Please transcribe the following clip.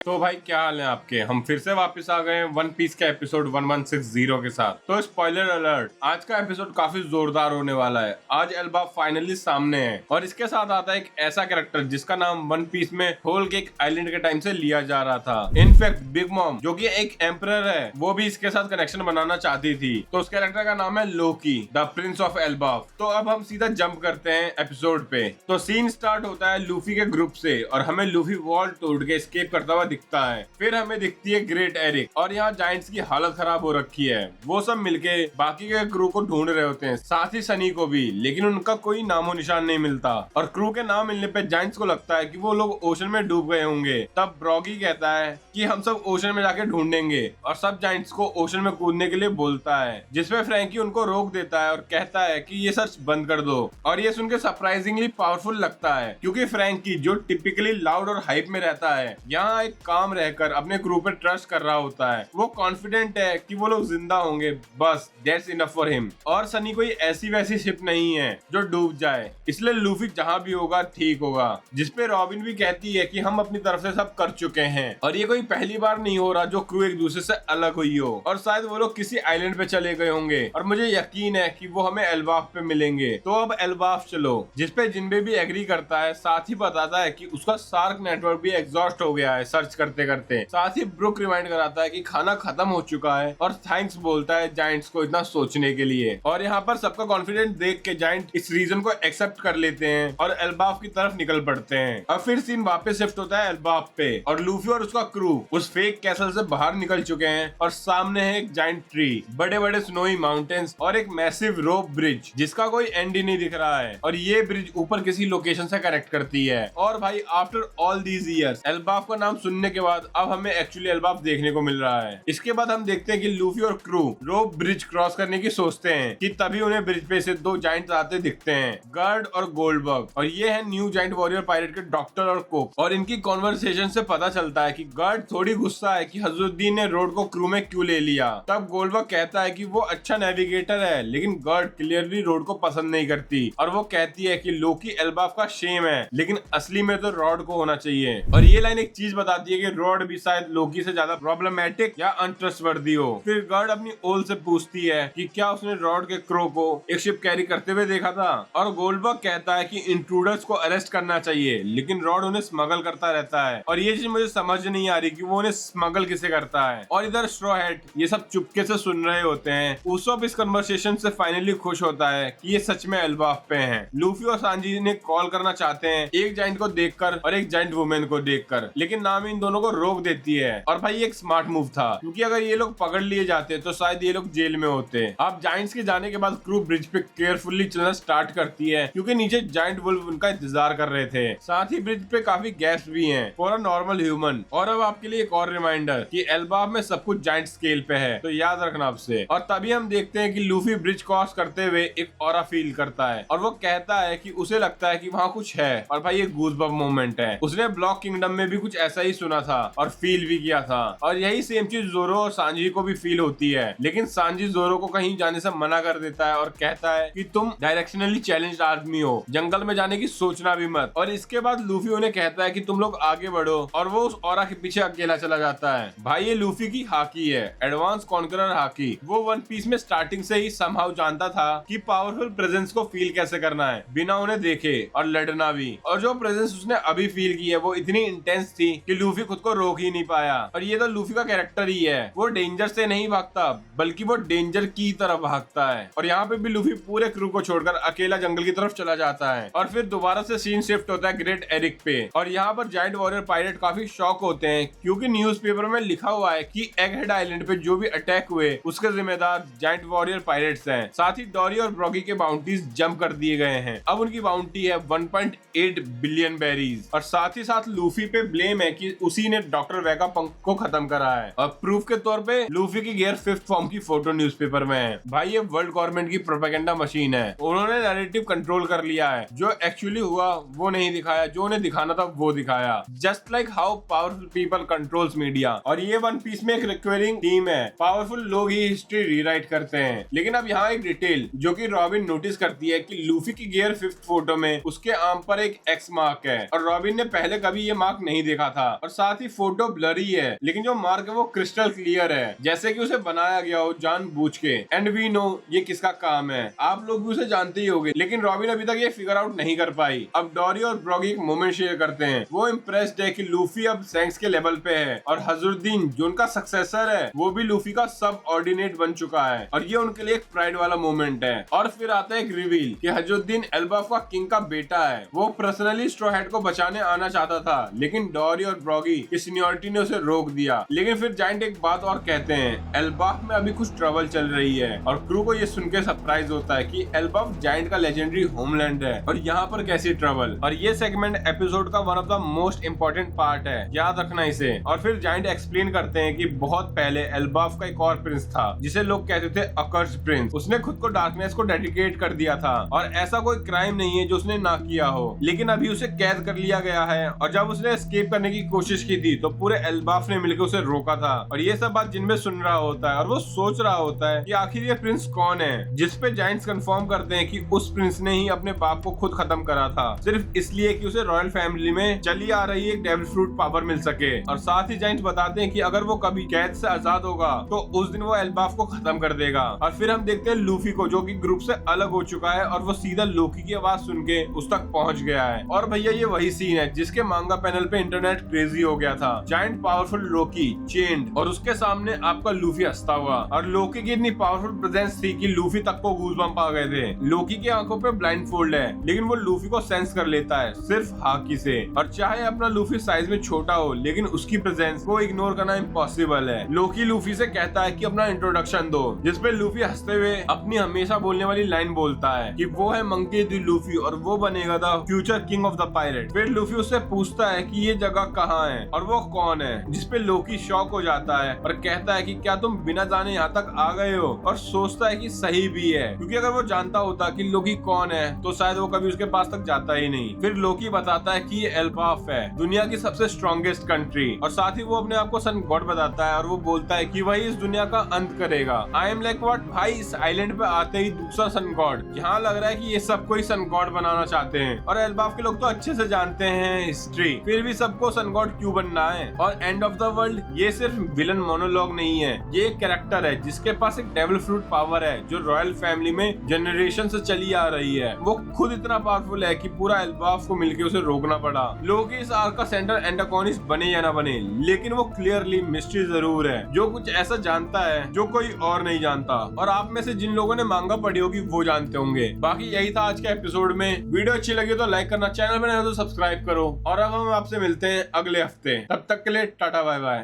तो भाई क्या हाल है आपके। हम फिर से वापस आ गए वन पीस के एपिसोड 1160 के साथ। तो स्पॉइलर अलर्ट, आज का एपिसोड काफी जोरदार होने वाला है। आज एल्बा फाइनली सामने है और इसके साथ आता है एक ऐसा कैरेक्टर जिसका नाम वन पीस में होल केक आइलैंड के टाइम से लिया जा रहा था। इनफैक्ट बिग मॉम जो कि एक एम्परर है वो भी इसके साथ कनेक्शन बनाना चाहती थी। तो उस कैरेक्टर का नाम है लोकी, द प्रिंस ऑफ एल्बाफ। तो अब हम सीधा जंप करते हैं एपिसोड पे। तो सीन स्टार्ट होता है लूफी के ग्रुप से और हमें लूफी वॉल तोड़ के एस्केप करता हुआ दिखता है। फिर हमें दिखती है ग्रेट एरिक और यहाँ जायंट्स की हालत खराब हो रखी है। वो सब मिलके बाकी के क्रू को ढूंढ रहे होते हैं, साथ ही सनी को भी, लेकिन उनका कोई नामो निशान नहीं मिलता। और क्रू के ना मिलने पे जायंट्स को लगता है कि वो लोग ओशन में डूब गए होंगे। तब ब्रॉगी कहता है कि हम सब ओशन में जाके ढूंढेंगे और सब जायंट्स को ओशन में कूदने के लिए बोलता है, जिसमें फ्रैंकी उनको रोक देता है और कहता है कि ये सर्च बंद कर दो। और ये सुनकर सरप्राइजिंगली पावरफुल लगता है क्योंकि फ्रैंकी जो टिपिकली लाउड और हाइप में रहता है, यहाँ एक काम रहकर अपने क्रू पर ट्रस्ट कर रहा होता है। वो कॉन्फिडेंट है कि वो लोग जिंदा होंगे, बस दैट्स इनफ फॉर हिम। और सनी कोई ऐसी वैसी शिप नहीं है जो डूब जाए, इसलिए लूफी जहां भी होगा ठीक होगा। जिसपे रॉबिन भी कहती है कि हम अपनी तरफ से सब कर चुके हैं और ये कोई पहली बार नहीं हो रहा जो क्रू एक दूसरे से अलग हुई हो, और शायद वो लोग किसी आइलैंड पे चले गए होंगे और मुझे यकीन है कि वो हमें एल्बाफ पे मिलेंगे। तो अब एल्बाफ चलो। जिसपे जिनबे भी एग्री करता है, साथ ही बताता है कि उसका सार्क नेटवर्क भी एग्जॉस्ट हो गया है सर्च करते करते। साथ ही ब्रुक रिमाइंड कराता है कि खाना खत्म हो चुका है और थैंक्स बोलता है जायंट्स को इतना सोचने के लिए। और यहाँ पर सबका कॉन्फिडेंस देख के जायंट इस रीजन को एक्सेप्ट कर लेते हैं और एल्बाफ की तरफ निकल पड़ते हैं। अब फिर सीन वापस शिफ्ट होता है एल्बाफ पे और लूफी और उसका क्रू उस फेक कैसल से बाहर निकल चुके हैं और सामने है एक जायंट ट्री, बड़े बड़े स्नोई माउंटेन्स और एक मैसिव रोप ब्रिज जिसका कोई एंड ही नहीं दिख रहा है। और ये ब्रिज ऊपर किसी लोकेशन से कनेक्ट करती है। और भाई after all these years Elbaf का नाम सुनने के बाद अब हमें एक्चुअली एल्बाफ देखने को मिल रहा है। इसके बाद हम देखते हैं कि लूफी और क्रू रोप ब्रिज क्रॉस करने की सोचते हैं कि तभी उन्हें ब्रिज पे से दो जायंट्स आते दिखते हैं, गर्ड और गोल्डबर्ग। और ये है न्यू जायंट वॉरियर पायरेट के डॉक्टर और कोक। और इनकी कॉन्वर्सेशन से पता चलता है कि गर्ड थोड़ी गुस्सा है कि हजरुद्दीन ने रोड को क्रू में क्यों ले लिया। तब गोल्डबर्ग कहता है कि वो अच्छा नेविगेटर है, लेकिन गर्ड क्लियरली रोड को पसंद नहीं करती और वो कहती है कि लोकी एल्बाफ का शेम है, लेकिन असली में तो रॉड को होना चाहिए। और ये लाइन एक चीज बताती है कि रॉड भी शायद लोकी से ज्यादा प्रॉब्लमैटिक या अनट्रस्टवर्दी हो। फिर गर्ड अपनी ओल से पूछती है कि क्या उसने रॉड के क्रो को एक शिप कैरी करते हुए देखा था। और गोल्डबर्ग कहता है कि इंट्रूडर्स को अरेस्ट करना चाहिए, लेकिन रॉड उन्हें स्मगल करता रहता है। और ये चीज मुझे समझ नहीं आ रही कि वो उन्हें स्मगल किसे करता है। और इधर स्ट्रॉ हैट ये सब चुपके से सुन रहे होते हैं। उसॉप इस कन्वर्सेशन से फाइनली खुश होता है कि ये सच में एल्बाफ पे हैं। लूफी और सांजी ने कॉल करना चाहते हैं एक जायंट को देखकर और एक जायंट वुमेन को देखकर, लेकिन नामी इन दोनों को रोक देती है। और भाई एक स्मार्ट मूव था क्योंकि अगर ये लोग पकड़ लिए जाते तो शायद ये लोग जेल में होते। अब जायंट्स के जाने के बाद क्रू ब्रिज पे केयरफुली चलना स्टार्ट करती है क्योंकि नीचे जायंट वुल्फ उनका इंतजार कर रहे थे। साथ ही ब्रिज पे काफी गैप्स भी हैं फॉर अ नॉर्मल ह्यूमन। और अब आपके लिए एक और रिमाइंडर कि एल्बाफ में सब कुछ जायंट स्केल पे है, तो याद रखना आपसे। और तभी हम देखते हैं कि लूफी ब्रिज क्रॉस करते हुए एक ऑरा फील करता है और वो कहता है कि उसे लगता है कि वहाँ कुछ है। और भाई ये गूज़बम्प मोमेंट है। उसने ब्लॉक किंगडम में भी कुछ ऐसा ही सुना था और फील भी किया था। और यही सेम चीज जोरो और सांजी को भी फील होती है, लेकिन सांजी जोरो को कहीं जाने से मना कर देता है और कहता है कि तुम डायरेक्शनली चैलेंज्ड आदमी हो, जंगल में जाने की सोचना भी मत। और इसके बाद लूफी उन्हें कहता है कि तुम लोग आगे बढ़ो और वो उस ऑरा के पीछे अकेला चला जाता है। भाई ये लूफी की हाकी है, एडवांस कॉन्करर हाकी। वो वन पीस में स्टार्टिंग से ही समहाउ जानता था कि पावरफुल प्रेजेंस को फील कैसे करना है बिना उन्हें देखे, और लड़ना भी। और जो प्रेजेंस उसने अभी फील की है वो इतनी इंटेंस थी कि लूफी खुद को रोक ही नहीं पाया। और ये तो लूफी का कैरेक्टर ही है, वो डेंजर से नहीं भागता बल्कि वो डेंजर की तरफ भागता है। और यहाँ पे भी लूफी पूरे क्रू को छोड़कर अकेला जंगल की तरफ चला जाता है। और फिर दोबारा से सीन शिफ्ट होता है ग्रेट एरिक पे। और यहाँ पर जायंट वॉरियर पायरेट काफी शॉक होते हैं क्योंकि न्यूज़पेपर में लिखा हुआ है कि एगहेड आइलैंड पे जो भी अटैक हुए उसके जिम्मेदार जायंट वॉरियर पायरेट्स हैं। साथ ही डॉरी और ब्रॉगी के बाउंटीज जंप कर दिए गए हैं। अब उनकी बाउंटी है 1.8 बिलियन बेरीज। और साथ ही साथ लूफी पे ब्लेम है कि उसी ने डॉक्टर वेगापंक को खत्म करा है। और प्रूफ के तौर पे लूफी की गियर 5th फॉर्म की फोटो न्यूज़पेपर में है। भाई ये वर्ल्ड गवर्नमेंट की प्रोपेगेंडा मशीन है। उन्होंने नैरेटिव कंट्रोल कर लिया है, जो एक्चुअली हुआ वो नहीं दिखाया, जो उन्हें दिखाना था वो दिखाया। Just like how powerful people controls media. और ये वन पीस में एक रिक्वेरिंग थीम है, पावरफुल लोग ही हिस्ट्री रीराइट करते हैं। लेकिन अब यहाँ एक डिटेल जो कि रॉबिन नोटिस करती है कि लूफी की गियर 5th फोटो में उसके आर्म पर एक एक्स मार्क है और रॉबिन ने पहले कभी ये मार्क नहीं देखा था। और साथ ही फोटो ब्लरी है, लेकिन जो मार्क है वो क्रिस्टल क्लियर है, जैसे कि उसे बनाया गया हो जानबूझ के। एंड वी नो ये किसका काम है, आप लोग भी उसे जानते ही होंगे, लेकिन रॉबिन अभी तक ये फिगर आउट नहीं कर पाई। अब डोरी और ब्रॉगी एक मोमेंट शेयर करते हैं। वो इम्प्रेस्ड है कि लूफी अब शैंक्स के लेवल पे है और हजुद्दीन जो उनका सक्सेसर है वो भी लूफी का सब ऑर्डिनेट बन चुका है, और ये उनके लिए एक प्राइड वाला मोमेंट है। और फिर आता है एक रिवील कि हजुद्दीन एल्बाफ का किंग का बेटा है। वो पर्सनली स्ट्रॉ हैट को बचाने आना चाहता था, लेकिन डोरी और ब्रॉगी की सीनियरिटी ने उसे रोक दिया। लेकिन फिर जायंट एक बात और कहते हैं, एल्बाफ में अभी कुछ ट्रबल चल रही है, और क्रू को ये सुन के सरप्राइज होता है कि एल्बाफ जायंट का लेजेंडरी होमलैंड है और यहाँ पर कैसी ट्रबल। और ये सेगमेंट एपिसोड का one of the most important part है, याद रखना इसे। और फिर जायंट एक्सप्लेन करते हैं कि बहुत पहले एल्बाफ का एक और प्रिंस था जिसे लोग कहते थे अकर्स प्रिंस। उसने खुद को डार्कनेस को डेडिकेट कर दिया था, और ऐसा कोई क्राइम नहीं है जो उसने ना किया हो, लेकिन अभी उसे कैद कर लिया गया है। और जब उसने एस्केप करने की कोशिश की थी तो पूरे एल्बाफ ने मिलकर उसे रोका था। और ये सब बात जिनमें सुन रहा होता है और वो सोच रहा होता है कि आखिर ये प्रिंस कौन है, जिस पे जायंट्स कंफर्म करते हैं कि उस प्रिंस ने ही अपने बाप को खुद खत्म करा था, सिर्फ इसलिए कि उसे रॉयल फैमिली में चली आ रही एक डेविल फ्रूट पावर मिल सके। और साथ ही जायंट्स बताते हैं कि अगर वो कभी कैद से आजाद होगा तो उस दिन वो एल्बाफ को खत्म कर देगा। और फिर हम देखते हैं लूफी को, जो कि ग्रुप से अलग हो चुका है, और वो सीधा लोकी की आवाज सुन के उस तक पहुंच गया है। और भैया ये वही सीन है जिसके मांगा पैनल पे इंटरनेट क्रेजी हो गया था। जायंट पावरफुल लोकी चेंड, और उसके सामने आपका लूफी हंसता हुआ। और लोकी की इतनी पावरफुल प्रेजेंस थी कि लूफी तक को गूज़बम्प आ गए थे। लोकी की आंखों पे ब्लाइंडफोल्ड है, लेकिन वो लूफी को सेंस कर लेता है सिर्फ हाकी से। और चाहे अपना लूफी साइज में छोटा हो, लेकिन उसकी प्रेजेंस को इग्नोर करना इम्पॉसिबल है। लोकी लूफी से कहता है कि अपना इंट्रोडक्शन दो, जिसपे लूफी हंसते हुए अपनी हमेशा बोलने वाली लाइन बोलता है कि वो है मंकी डी लूफी और वो बनेगा the future king of the pirate. फिर लूफी उससे पूछता है कि ये जगह कहाँ है और वो कौन है, जिसपे लोकी शॉक हो जाता है और कहता है कि क्या तुम बिना जाने यहाँ तक आ गए हो। और सोचता है कि सही भी है, क्योंकि अगर वो जानता होता कि लोकी कौन है तो शायद वो कभी उसके पास तक जाता ही नहीं। फिर लोकी बताता है कि ये एल्बाफ है, दुनिया की सबसे स्ट्रॉन्गेस्ट कंट्री, और साथ ही वो अपने आप को सन गॉड बताता है। और वो बोलता है कि वही इस दुनिया का अंत करेगा। आई एम लाइक व्हाट भाई, इस आइलैंड पे आते ही दूसरा सन गॉड। यहाँ लग रहा है कि ये सबको ही सन गॉड बनाना चाहते हैं, और एल्बाफ के लोग तो अच्छे से जानते हैं हिस्ट्री, फिर भी सबको सन गॉड क्यों बनना है। और एंड ऑफ द वर्ल्ड ये सिर्फ विलन मोनोलॉग नहीं है, ये एक कैरेक्टर है जिसके पास एक डेविल फ्रूट पावर है जो रॉयल फैमिली में जनरेशन से चली आ रही है। वो खुद इतना पावरफुल है कि पूरा एल्बाफ को मिलकर उसे रोकना पड़ा। लोग इस आर्क का सेंटर एंटागोनिस्ट बने या ना बने, लेकिन वो क्लियरली मिस्ट्री जरूर है, जो कुछ ऐसा जानता है जो कोई और नहीं जानता। और आप में से जिन लोगों ने मांगा पढ़ी होगी वो जानते होंगे। बाकी यही था आज के एपिसोड में। वीडियो अच्छी लगी तो लाइक करना, चैनल पर नए हो तो सब्सक्राइब करो, और अब हम आपसे मिलते हैं अगले हफ्ते। तब तक के लिए टाटा बाय बाय।